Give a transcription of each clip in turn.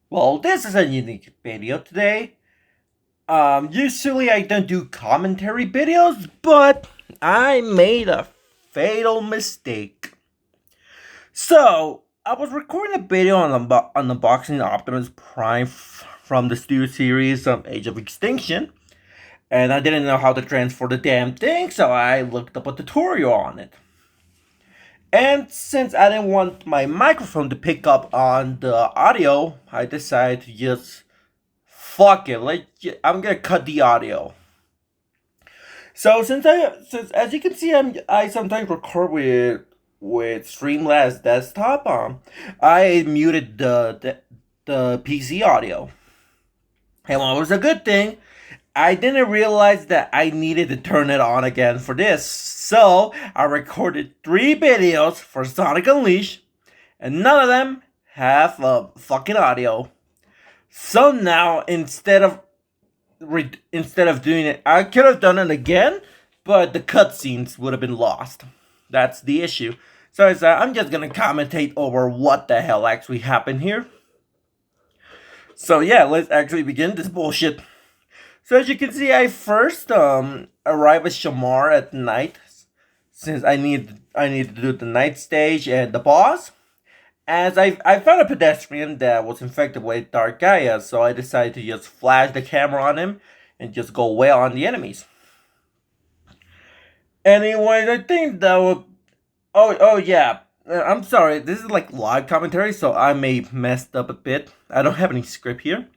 Well, this is a unique video today. Usually I don't do commentary videos, but I made a fatal mistake. So, I was recording a video on unboxing Optimus Prime from the Studio Series Age of Extinction, and I didn't know how to transfer the damn thing, so I looked up a tutorial on it. And since I didn't want my microphone to pick up on the audio, I decided to just fuck it. I'm gonna cut the audio. So since as you can see, I sometimes record with Streamlabs desktop. I muted the PC audio, and what was a good thing, I didn't realize that I needed to turn it on again for this. So I recorded 3 videos for Sonic Unleashed, and none of them have fucking audio. So now instead of doing it, I could have done it again, but the cutscenes would have been lost. That's the issue. So I'm just gonna commentate over what the hell actually happened here. So yeah, let's actually begin this bullshit. So as you can see, I first arrive at Shamar at night, since I need to do the night stage and the boss. As I found a pedestrian that was infected with Dark Gaia, so I decided to just flash the camera on him and just go wail on the enemies. Anyways, I think that would. Oh yeah. I'm sorry. This is like live commentary, so I may messed up a bit. I don't have any script here.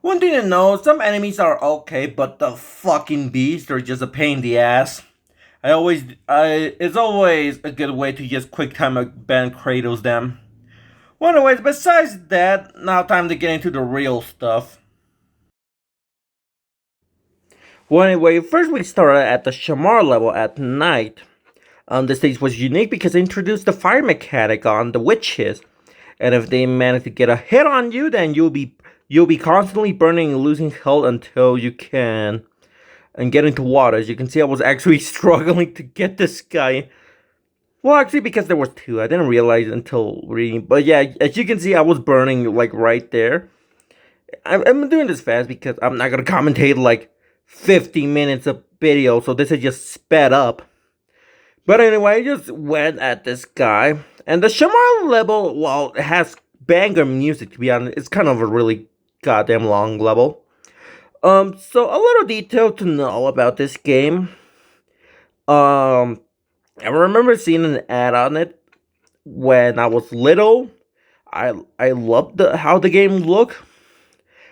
One thing to know: some enemies are okay, but the fucking beasts are just a pain in the ass. It's always a good way to just quick time a band Kratos them. Well, anyways, besides that, now time to get into the real stuff. Well, anyway, first we started at the Shamar level at night. The stage was unique because it introduced the fire mechanic on the witches, and if they manage to get a hit on you, then you'll be constantly burning and losing health until you can and get into water. As you can see, I was actually struggling to get this guy. Well, actually, because there was 2, I didn't realize until reading. But yeah, as you can see, I was burning like right there. I'm doing this fast because I'm not gonna commentate like 50 minutes of video, so this is just sped up. But anyway, I just went at this guy, and the Shamar level, well, it has banger music. To be honest, it's kind of a really goddamn long level. So a little detail to know about this game. Um, I remember seeing an ad on it when I was little. I loved how the game looked,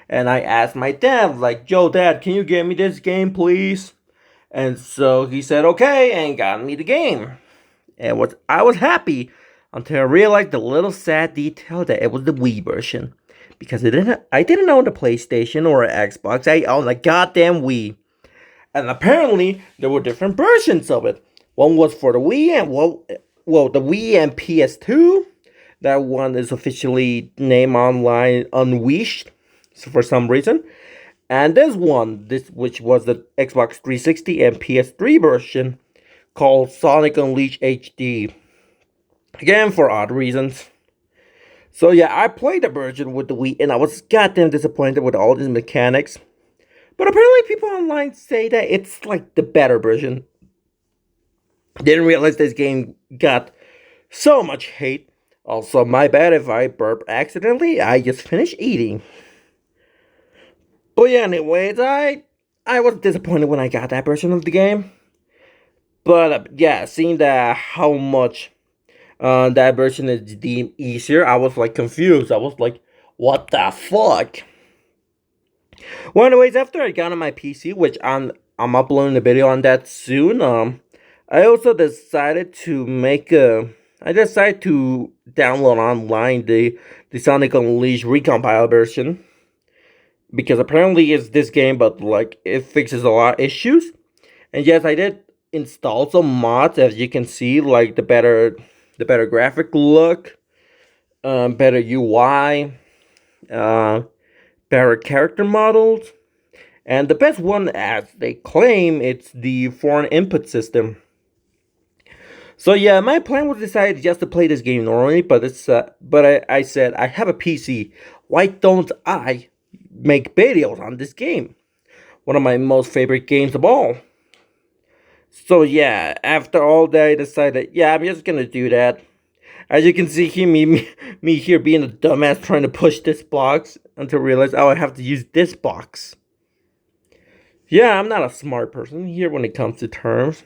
and I asked my dad, like, "Yo, Dad, can you get me this game, please?" And so he said, "Okay," and got me the game. And I was happy until I realized the little sad detail that it was the Wii version, because I didn't own the PlayStation or Xbox. I owned the goddamn Wii, and apparently there were different versions of it. One was for the Wii and the Wii and PS2. That one is officially named online Unleashed, so for some reason. And this which was the Xbox 360 and PS3 version, called Sonic Unleashed HD. Again, for odd reasons. So yeah, I played the version with the Wii, and I was goddamn disappointed with all these mechanics. But apparently, people online say that it's like the better version. Didn't realize this game got so much hate. Also, my bad if I burp accidentally. I just finished eating. But yeah, anyways, I was disappointed when I got that version of the game. But yeah, seeing that how much that version is deemed easier, I was like confused. I was like, what the fuck? Well, anyways, after I got on my PC, which I'm uploading a video on that soon. I also decided to I decided to download online the Sonic Unleashed recompile version, because apparently it's this game, but like it fixes a lot of issues. And yes, I did install some mods, as you can see, like the better graphic look, better UI, better character models, and the best one, as they claim, it's the foreign input system. So yeah, my plan was decided just to play this game normally, but I said I have a PC. why don't I make videos on this game? One of my most favorite games of all. So yeah, after all that, I decided, yeah, I'm just gonna do that. As you can see here, me here being a dumbass trying to push this box until I realize, oh, I have to use this box. Yeah, I'm not a smart person here when it comes to terms.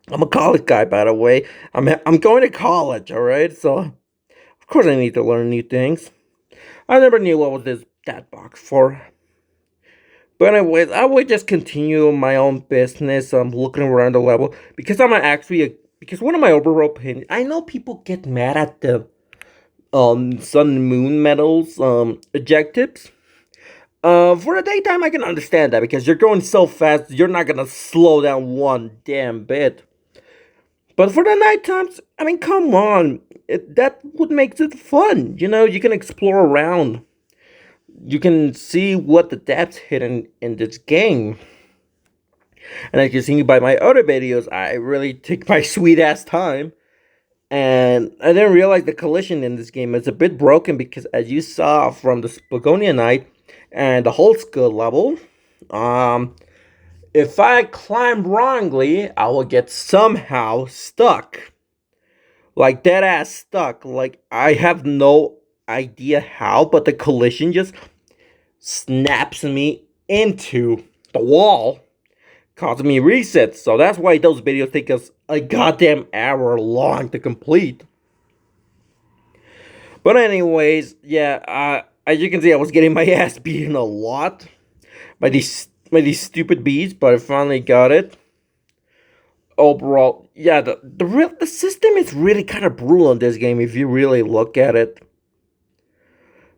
I'm a college guy, by the way. I'm going to college, all right. So of course I need to learn new things. I never knew what was that box for. But anyways, I would just continue my own business. I'm looking around the level because because one of my overall opinions. I know people get mad at the sun and moon medals objectives. For the daytime, I can understand that because you're going so fast, you're not gonna slow down one damn bit. But for the night times, I mean, come on, that would make it fun. You know, you can explore around. You can see what the depths hidden in this game. And as you see by my other videos, I really take my sweet ass time. And I didn't realize the collision in this game is a bit broken because, as you saw from the Spagonia Knight and the Holzka level, if I climb wrongly, I will get somehow stuck. Like dead ass stuck. Like I have no idea how, but the collision just snaps me into the wall, causing me resets. So that's why those videos take us a goddamn hour long to complete. But anyways, yeah, as you can see, I was getting my ass beaten a lot by these stupid bees, but I finally got it. Overall, yeah, the system is really kind of brutal in this game if you really look at it.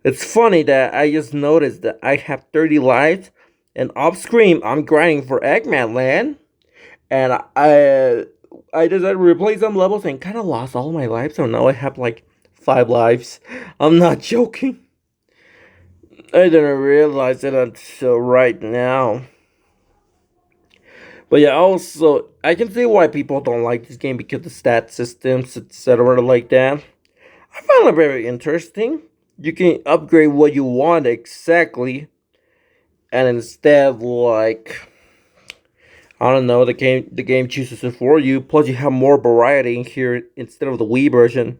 It's funny that I just noticed that I have 30 lives, and off screen I'm grinding for Eggman Land, and I decided to replay some levels and kind of lost all my lives. So now I have like 5 lives. I'm not joking. I didn't realize it until right now. But yeah, also I can see why people don't like this game because the stat systems, etc., like that. I found it very interesting. You can upgrade what you want exactly, and instead, like, I don't know, the game chooses it for you. Plus, you have more variety in here instead of the Wii version.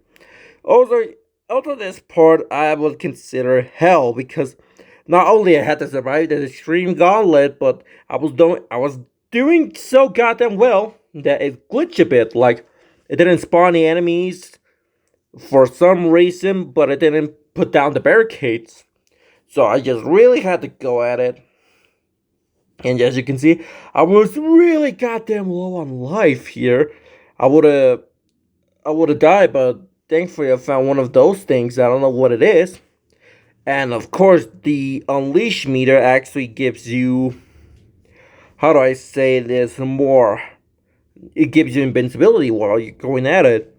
Also, also this part I would consider hell because not only I had to survive the extreme gauntlet, but I was doing so goddamn well that it glitched a bit. Like it didn't spawn any enemies for some reason, but it didn't put down the barricades. So I just really had to go at it. And as you can see, I was really goddamn low on life here. I would have died, but thankfully I found one of those things. I don't know what it is. And of course, the unleash meter actually gives you, how do I say this more? It gives you invincibility while you're going at it.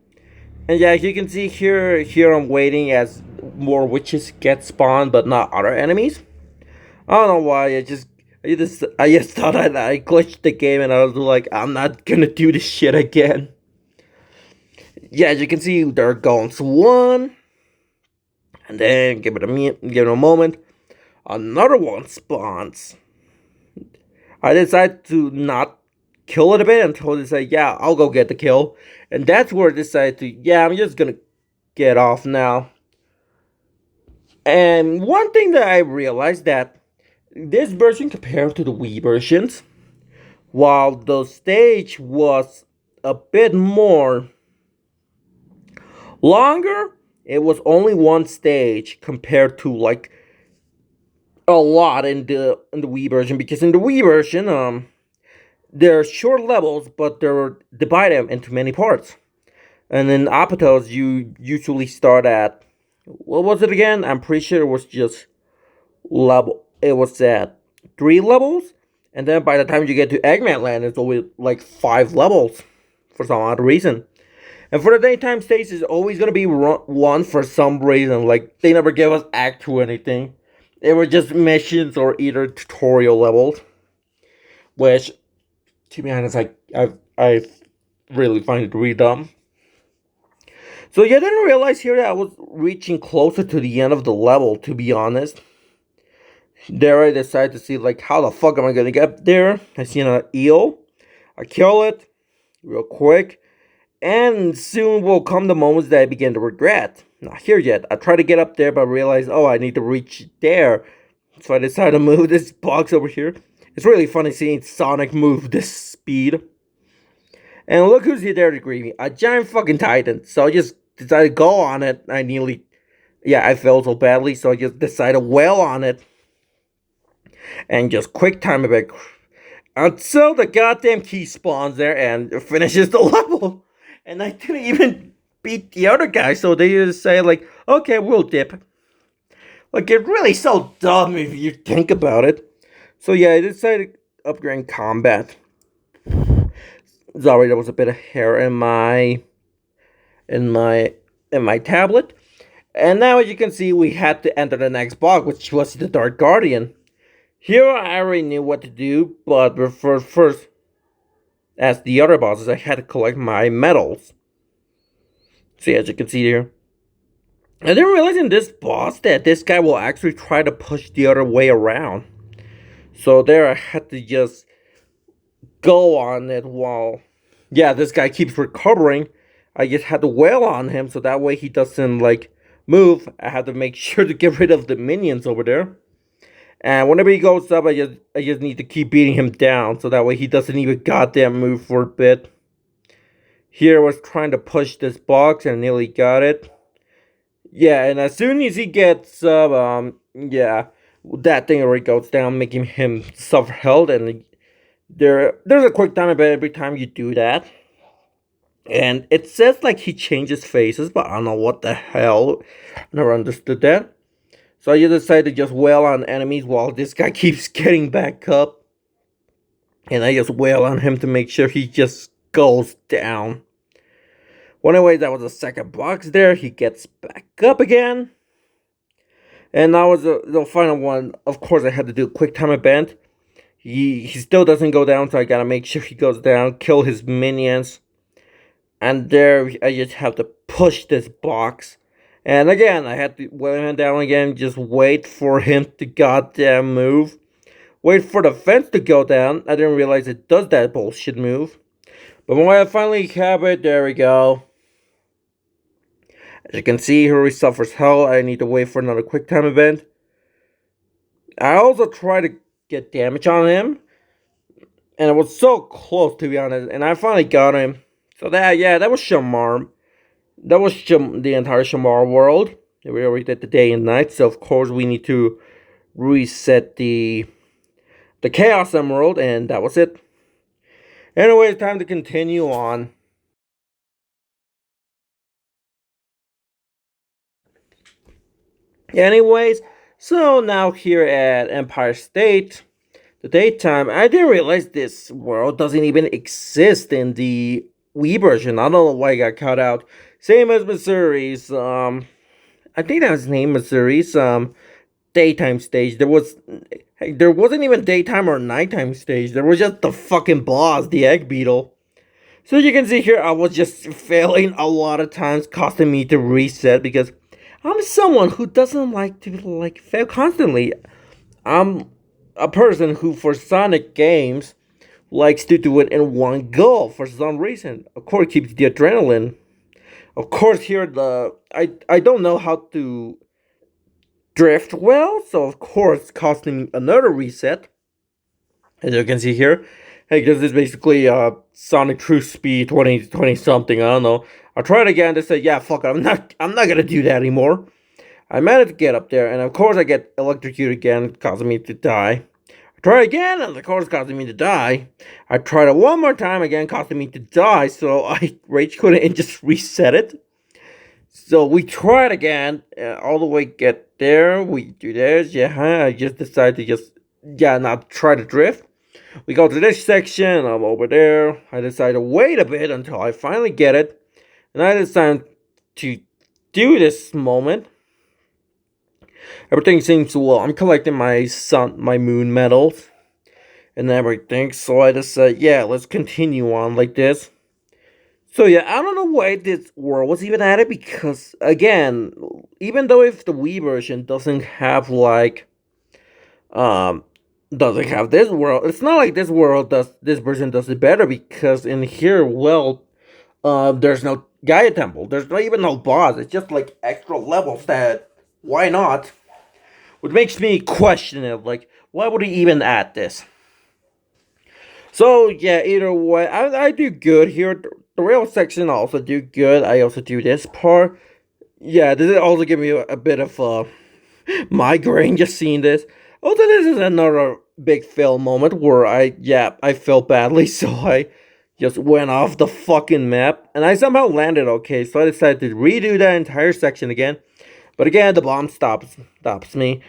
And yeah, as you can see here I'm waiting as more witches get spawned, but not other enemies. I don't know why. I just thought I glitched the game, and I was like, I'm not gonna do this shit again. Yeah, as you can see, they're going one, and then give it a moment. Another one spawns. I decided to not kill it a bit until they say, yeah, I'll go get the kill. And that's where I decided to, yeah, I'm just gonna get off now. And one thing that I realized that this version compared to the Wii versions, while the stage was a bit more longer, it was only one stage compared to like a lot in the Wii version, because in the Wii version they're short levels but they're divided into many parts. And in Apatos you usually start at, what was it again? I'm pretty sure it was just level, it was at 3 levels, and then by the time you get to Eggman Land it's always like 5 levels for some odd reason. And for the daytime stage is always gonna be one for some reason. Like they never gave us act 2 or anything. They were just missions or either tutorial levels, which, to be honest, I really find it really dumb. So yeah, I didn't realize here that I was reaching closer to the end of the level, to be honest. There I decided to see like how the fuck am I gonna get there. I see an eel. I kill it real quick. And soon will come the moments that I begin to regret. Not here yet. I try to get up there but realize, oh, I need to reach there. So I decided to move this box over here. It's really funny seeing Sonic move this speed. And look who's there to greet me. A giant fucking titan. So I just decided to go on it. I failed so badly, so I just decided to wail on it. And just quick time it until the goddamn key spawns there and finishes the level. And I didn't even beat the other guy, so they just say like, okay, we'll dip. Like, it's really so dumb if you think about it. So yeah, I decided to upgrade combat. Sorry, there was a bit of hair in my tablet. And now as you can see, we had to enter the next boss, which was the Dark Guardian. Here I already knew what to do, but first, as the other bosses, I had to collect my medals. See, as you can see here. I didn't realize in this boss that this guy will actually try to push the other way around. So there I had to just go on it while... Yeah, this guy keeps recovering. I just had to wail on him so that way he doesn't, like, move. I had to make sure to get rid of the minions over there. And whenever he goes up, I just need to keep beating him down so that way he doesn't even goddamn move for a bit. Here I was trying to push this box and nearly got it. Yeah, and as soon as he gets up, that thing already goes down, making him suffer health, and there's a quick time event every time you do that. And it says like he changes faces, but I don't know what the hell. Never understood that. So I just decided to just wail on enemies while this guy keeps getting back up. And I just wail on him to make sure he just goes down. Well, anyway, that was the second box there. He gets back up again. And that was the final one. Of course, I had to do a quick time event. He still doesn't go down, so I gotta make sure he goes down, kill his minions. And there, I just have to push this box. And again, I had to wail him down again, just wait for him to goddamn move. Wait for the fence to go down. I didn't realize it does that bullshit move. But when I finally have it, there we go. As you can see, here he suffers hell. I need to wait for another quick time event. I also tried to get damage on him. And it was so close, to be honest. And I finally got him. So that was Shamar. That was the entire Shamar world. We already did the day and night. So of course we need to reset the Chaos Emerald. And that was it. Anyway, it's time to continue on. Anyways, so now here at Empire State, the daytime, I didn't realize this world doesn't even exist in the Wii version. I don't know why it got cut out. Same as Missouri's, I think that was named Missouri's, daytime stage. There wasn't even daytime or nighttime stage. There was just the fucking boss, the Egg Beetle. So you can see here, I was just failing a lot of times, costing me to reset because I'm someone who doesn't like to fail constantly. I'm a person who, for Sonic games, likes to do it in one go for some reason. Of course, it keeps the adrenaline. Of course, here I don't know how to drift well, so of course, it's costing me another reset. As you can see here, hey, because this is basically Sonic True Speed 20 something. I don't know. I tried again to say, yeah, fuck it, I'm not gonna do that anymore. I managed to get up there, and of course I get electrocuted again, causing me to die. I try again, and of course causing me to die. I tried it one more time again, causing me to die, so I rage quit and just reset it. So we tried again, all the way get there, we do this, I just decided to not try to drift. We go to this section, I'm over there, I decided to wait a bit until I finally get it, and I decided to do this moment. Everything seems well. I'm collecting my moon medals and everything. So I just said, yeah, let's continue on like this. So yeah, I don't know why this world was even added because again, even though if the Wii version um doesn't have this world, it's not like this version does it better because in here, well, there's no Gaia Temple, there's not even no boss. It's just like extra levels that why not? Which makes me question it, like why would he even add this? So yeah, either way, I do good here. The rail section also do good. I also do this part. Yeah, this is also give me a bit of migraine just seeing this. Also, this is another big fail moment where I felt badly, so I just went off the fucking map, and I somehow landed okay. So I decided to redo that entire section again. But again, the bomb stops me.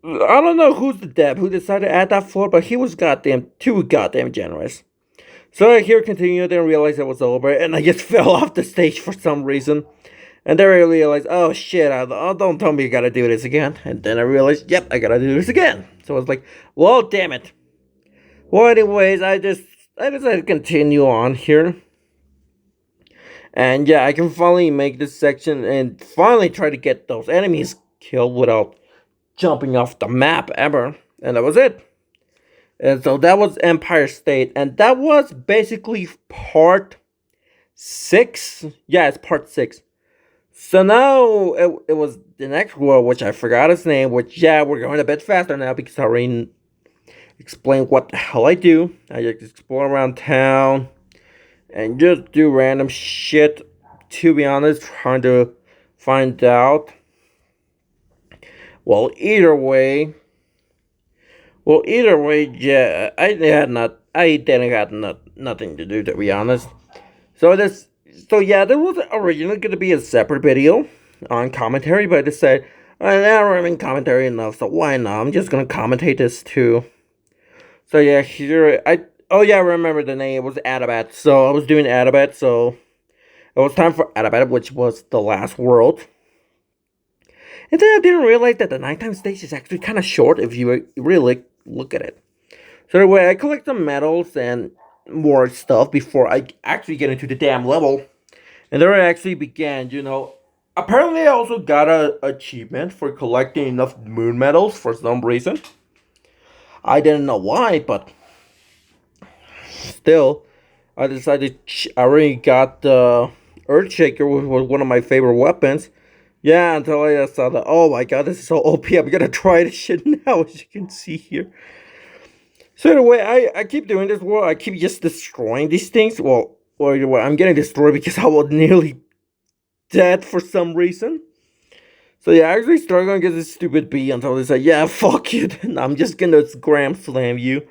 I don't know who's the dev who decided to add that floor, but he was too goddamn generous. So I here continued and realized it was over, and I just fell off the stage for some reason. And then I realized, oh shit, don't tell me I gotta do this again. And then I realized, yep, I gotta do this again. So I was like, well, damn it. Well, anyways, I decided to continue on here. And yeah, I can finally make this section and finally try to get those enemies killed without jumping off the map ever. And that was it. And so that was Empire State. And that was basically part 6. Yeah, it's part 6. So now it was the next world, which I forgot its name, which, yeah, we're going a bit faster now because I already explained what the hell I do. I just explore around town and just do random shit, to be honest, trying to find out. Well, either way, yeah, I didn't have nothing to do, to be honest. So yeah, there was originally going to be a separate video on commentary, but I decided now we're having commentary enough, so why not? I'm just gonna commentate this too. So yeah, here oh yeah, I remember the name. It was Adabat. So I was doing Adabat, so it was time for Adabat, which was the last world. And then I didn't realize that the nighttime stage is actually kind of short if you really look at it. So anyway, I collect some medals and more stuff before I actually get into the damn level. And there I actually began, Apparently, I also got a achievement for collecting enough moon medals for some reason. I didn't know why, but still, I decided I already got the Earthshaker, which was one of my favorite weapons. Yeah, until I saw that, oh my god, this is so OP, I'm gonna try this shit now, as you can see here. So anyway, I keep doing this, well, I keep just destroying these things, well, I'm getting destroyed because I was nearly dead for some reason. So yeah, I actually struggling against this stupid bee until they say, yeah, fuck you, then I'm just gonna gram slam you.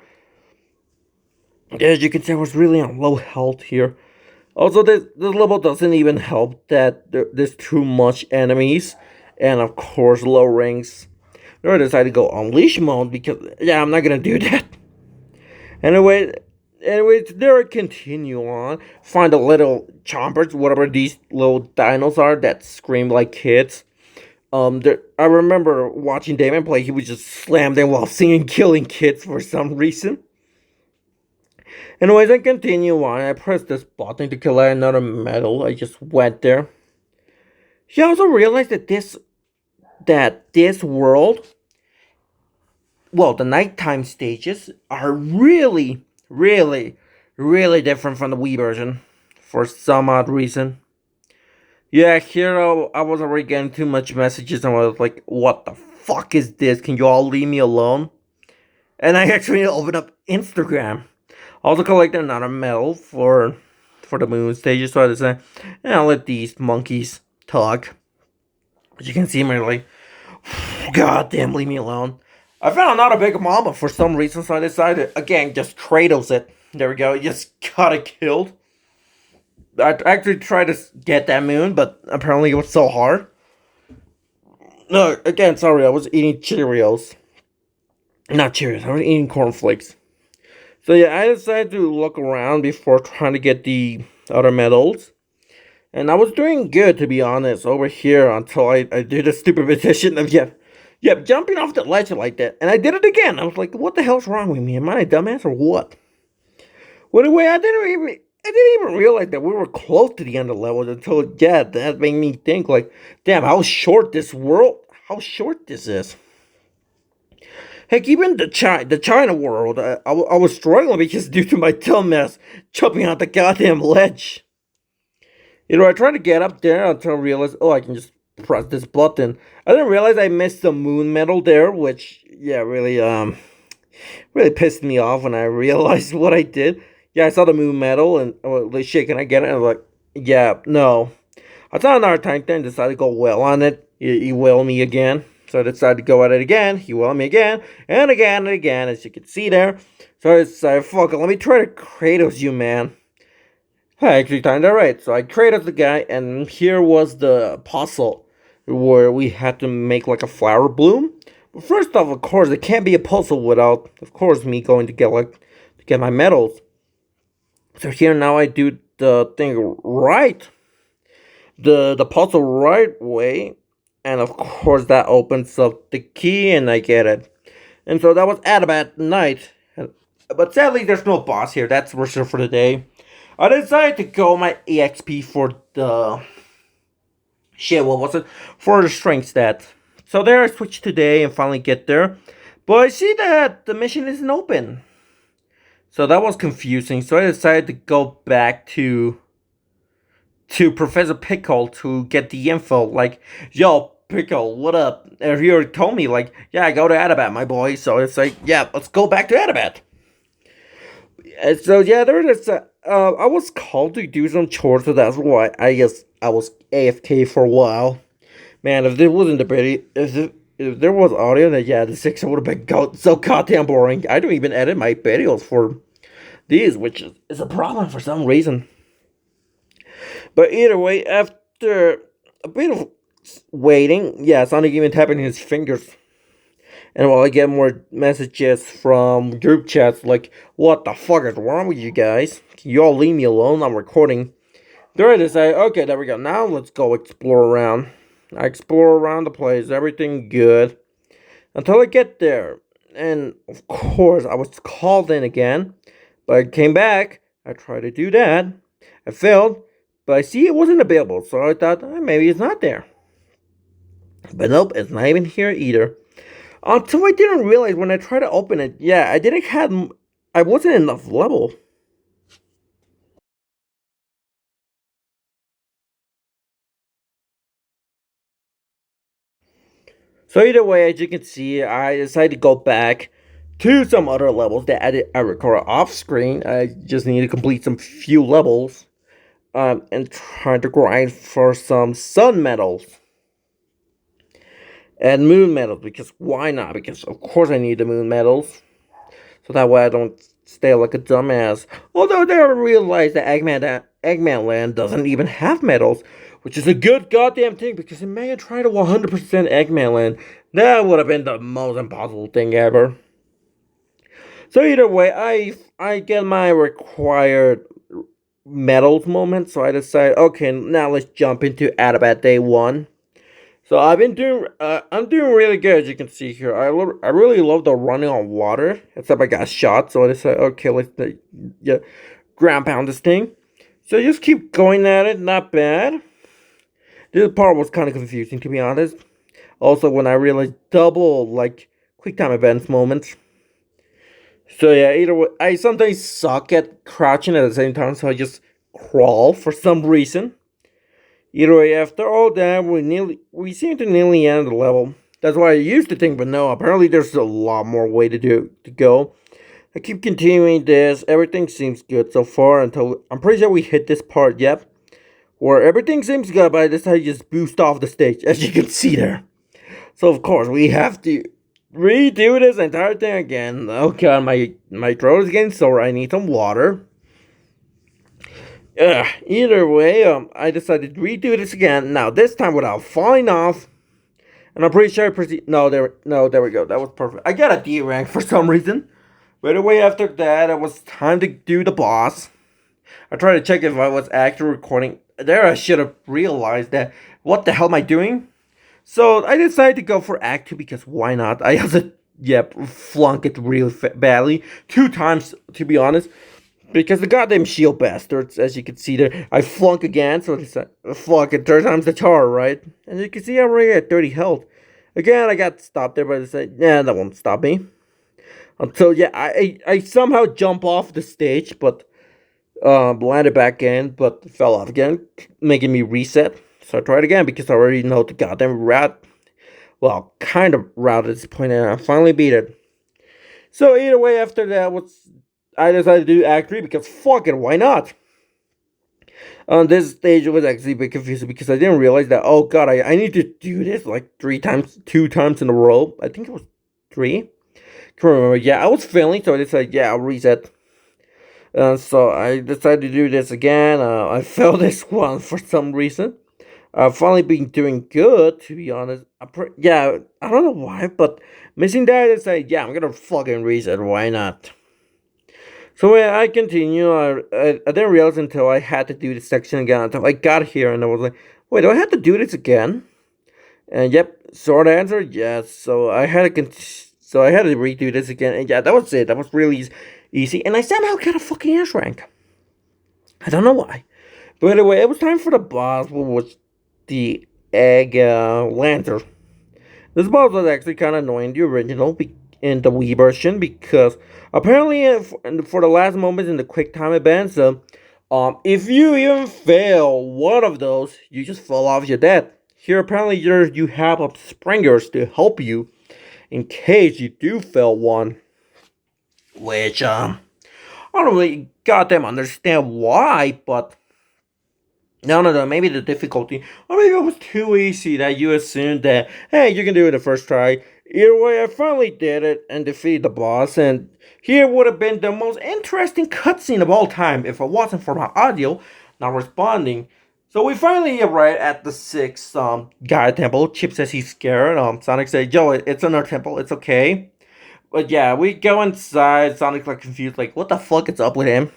As you can see, I was really on low health here. Also, this level doesn't even help that there's too much enemies, and of course, low ranks. Then I decided to go unleash mode because, yeah, I'm not gonna do that. Anyway, there I continue on. Find the little chompers, whatever these little dinos are that scream like kids. I remember watching Damon play. He would just slam them while singing "Killing Kids" for some reason. Anyways, I continue on. I pressed this button to collect another medal. I just went there. She also realized that this world, well, the nighttime stages are really, really, really different from the Wii version for some odd reason. Yeah, here I was already getting too much messages and I was like, what the fuck is this? Can you all leave me alone? And I actually opened up Instagram. Also collected another medal for the moon stages, so I decided, I'll let these monkeys talk. As you can see, I'm like, god damn, leave me alone. I found out a big mama for some reason, so I decided, again, just Kratos it. There we go, just got it killed. I actually tried to get that moon, but apparently it was so hard. No, again, sorry, I was eating Cheerios. Not Cheerios, I was eating cornflakes. So yeah, I decided to look around before trying to get the other medals. And I was doing good, to be honest, over here until I did a stupid petition of, jumping off the ledge like that. And I did it again. I was like, what the hell's wrong with me? Am I a dumbass or what? Well, anyway, I didn't even realize that we were close to the end of the level until, yeah, that made me think, like, damn, how short this is. Heck, even the China world, I was struggling because due to my dumbass jumping out the goddamn ledge. I tried to get up there until I realized, oh, I can just press this button. I didn't realize I missed the moon medal there, which, yeah, really pissed me off when I realized what I did. Yeah, I saw the moon medal and, oh, like, shit, can I get it? And I was like, yeah, no. I thought another time then decided to go well on it. He wailed me again. So I decided to go at it again. He wailed me again and again and again, as you can see there. So I decided, fuck it, let me try to Kratos you, man. I actually timed that right. So I Kratos the guy, and here was the puzzle where we had to make like a flower bloom. But first off, of course, it can't be a puzzle without, of course, me going to get my medals. So here now I do the thing right, the puzzle right way, and of course that opens up the key and I get it. And so that was Adabat Night. But sadly there's no boss here, that's reserved for the day. I decided to go my EXP for the shit, what was it? For the strength stat. So there I switched today and finally get there. But I see that the mission isn't open. So that was confusing. So I decided to go back to Professor Pickle to get the info. Like, yo, Pickle, what up? And he already told me, like, yeah, go to Adabat, my boy. So it's like, yeah, let's go back to Adabat. And so yeah, there is. I was called to do some chores, so that's why I guess I was AFK for a while. Man, if there wasn't a video, if there was audio, then yeah, the 6 would have been so goddamn boring. I don't even edit my videos for these, which is a problem for some reason. But either way, after a bit of waiting, yeah, Sonic even tapping his fingers. And while I get more messages from group chats like, what the fuck is wrong with you guys? Can you all leave me alone? I'm recording. There I decide, okay, there we go. Now let's go explore around. I explore around the place, everything good. Until I get there. And of course, I was called in again. But I came back. I tried to do that. I failed. But I see it wasn't available. So I thought, maybe it's not there. But nope, it's not even here either. Until I didn't realize when I tried to open it, yeah, I wasn't enough level. So either way, as you can see, I decided to go back to some other levels that I recorded off screen. I just need to complete some few levels, and try to grind for some sun medals and moon medals, because why not? Because of course I need the moon medals, so that way I don't stay like a dumbass. Although they realize that Eggman Land doesn't even have medals, which is a good goddamn thing, because if Mega tried to 100% Eggman Land, that would have been the most impossible thing ever. So either way, I get my required medals moment, so I decide, okay, now let's jump into Adabat Day 1. So I'm doing really good, as you can see here. I really love the running on water, except I got shot, so I decided, okay, let's yeah, ground pound this thing. So just keep going at it, not bad. This part was kind of confusing, to be honest. Also, when I realized double, like, quick time events moments. So yeah, either way, I sometimes suck at crouching at the same time, so I just crawl for some reason. Either way, after all that, we seem to nearly end the level. That's why I used to think, but no, apparently there's a lot more way to go. I keep continuing this. Everything seems good so far until I'm pretty sure we hit this part, yep. Where everything seems good, but I decided to just boost off the stage, as you can see there. So of course we have to redo this entire thing again. Oh god, my throat is getting sore. I need some water. Either way, I decided to redo this again. Now this time without falling off. And I'm pretty sure I proceed. No, there we go. That was perfect. I got a D rank for some reason. Right away after that, it was time to do the boss. I tried to check if I was actually recording. There, I should have realized that. What the hell am I doing? So I decided to go for Act 2 because why not? I also, flunk it really badly. 2 times, to be honest. Because the goddamn shield bastards, as you can see there, I flunk again, so it's fucking third time's the charm, right? And you can see I'm already at 30 health. Again, I got stopped there, but I said, yeah, that won't stop me. Until, yeah, I somehow jump off the stage, but landed back in, but fell off again, making me reset. So I tried again because I already know the goddamn route. Well, kind of route at this point, and I finally beat it. So either way, after that, I decided to do Act 3 because fuck it, why not? On this stage, it was actually a bit confusing because I didn't realize that, oh god, I need to do this like 3 times, 2 times in a row. I think it was 3. Can't remember. Yeah, I was failing, so I decided, yeah, I'll reset. So I decided to do this again. I failed this one for some reason. I've finally been doing good, to be honest. Yeah, I don't know why, but missing that, I decided, yeah, I'm gonna fucking reset. Why not? So yeah, I continue. I didn't realize until I had to do this section again until I got here, and I was like, wait, do I have to do this again? And yep, short answer, yes. So I had to redo this again, and yeah, that was it. That was really easy, and I somehow got a fucking S rank. I don't know why, but anyway, it was time for the boss, which was the egg lantern. This boss was actually kind of annoying, the original, in the Wii version, because apparently for the last moments in the quick time events, if you even fail one of those, you just fall off your dead. Here, apparently, you have springers to help you in case you do fail one. Which, I don't really goddamn understand why, but no, maybe the difficulty, or maybe it was too easy that you assumed that, hey, you can do it the first try. Either way, I finally did it and defeated the boss, and here would have been the most interesting cutscene of all time if it wasn't for my audio not responding. So we finally arrived at the sixth Gaia temple. Chip says he's scared. Sonic says, "Yo, it's in our temple. It's okay." But yeah, we go inside. Sonic's like confused, like, what the fuck is up with him?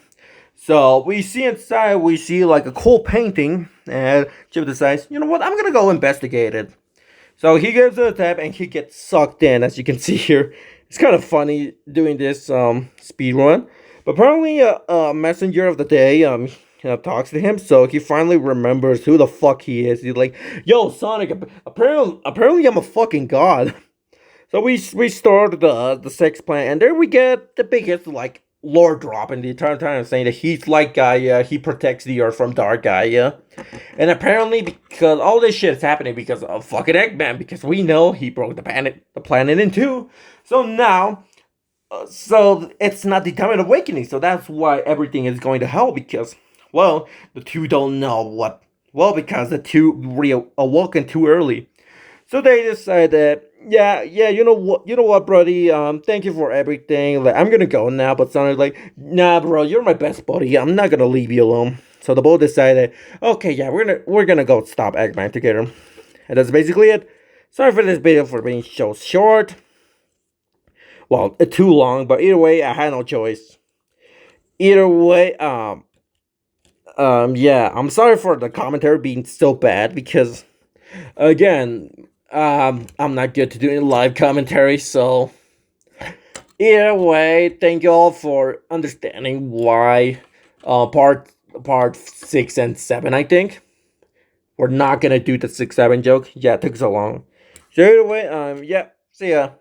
So we see inside, we see like a cool painting, and Chip decides, you know what, I'm gonna go investigate it. So he gives it a tap, and he gets sucked in, as you can see here. It's kind of funny doing this speed run. But apparently, a messenger of the day talks to him, so he finally remembers who the fuck he is. He's like, "Yo, Sonic, apparently I'm a fucking god." So we restart the sex planet, and there we get the biggest like lore drop in the entire time, saying that he's like Gaia, he protects the Earth from Dark Gaia, and apparently because all this shit is happening because of fucking Eggman, because we know he broke the planet in two. So now, so it's not the time of awakening. So that's why everything is going to hell, because well, the two don't know what. Well, because the two awoken too early. So they decided, yeah, you know what, buddy, thank you for everything. Like, I'm gonna go now, but Sonic's like, nah, bro, you're my best buddy. I'm not gonna leave you alone. So they both decided, okay, yeah, we're gonna go stop Eggman together, and that's basically it. Sorry for this video for being so short. Well, too long, but either way, I had no choice. Either way, yeah, I'm sorry for the commentary being so bad because, again, I'm not good to doing live commentary, so either way, thank you all for understanding why part 6 and 7, I think. We're not gonna do the 6-7 joke. Yeah, it took so long. So either way, yeah, see ya.